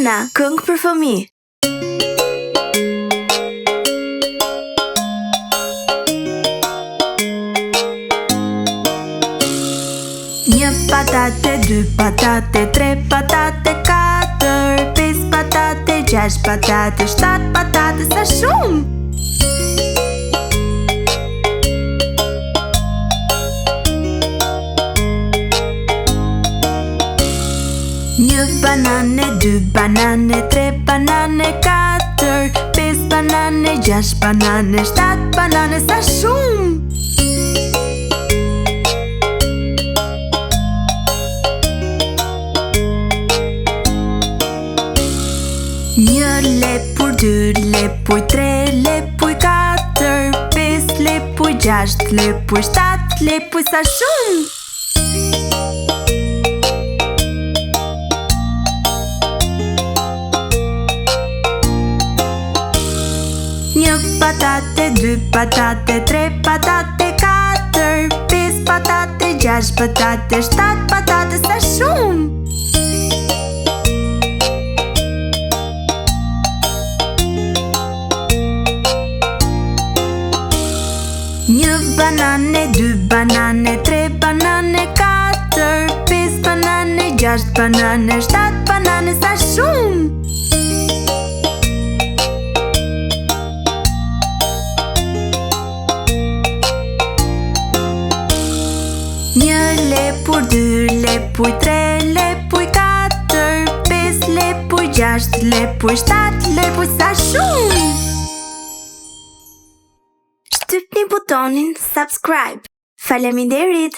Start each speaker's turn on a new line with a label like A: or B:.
A: Nana, këngë për fëmijë. Një patate, dy patate, tre patate, katër, pesë patate, gjashtë patate, shtatë patate, sa shumë! Një banane, dy banane, tre banane, katër, pesë banane, gjashtë banane, shtatë banane, sa shumë! Një lepuj, dy lepuj, tre lepuj, katër, pesë lepuj, gjashtë lepuj, shtatë lepuj, sa shumë! Një patate, dy patate, tre patate, katër, pesë patate, gjashtë patate, shtatë patate, sa shumë! Një banane, dy banane, tre banane, katër, pesë banane, gjashtë banane, shtatë banane, sa shumë! Një lepuj, dy lepuj, tre lepuj, katër, pesë lepuj, gjashtë lepuj, shtatë lepuj, sa shumë! Shtypni butonin subscribe. Faleminderit!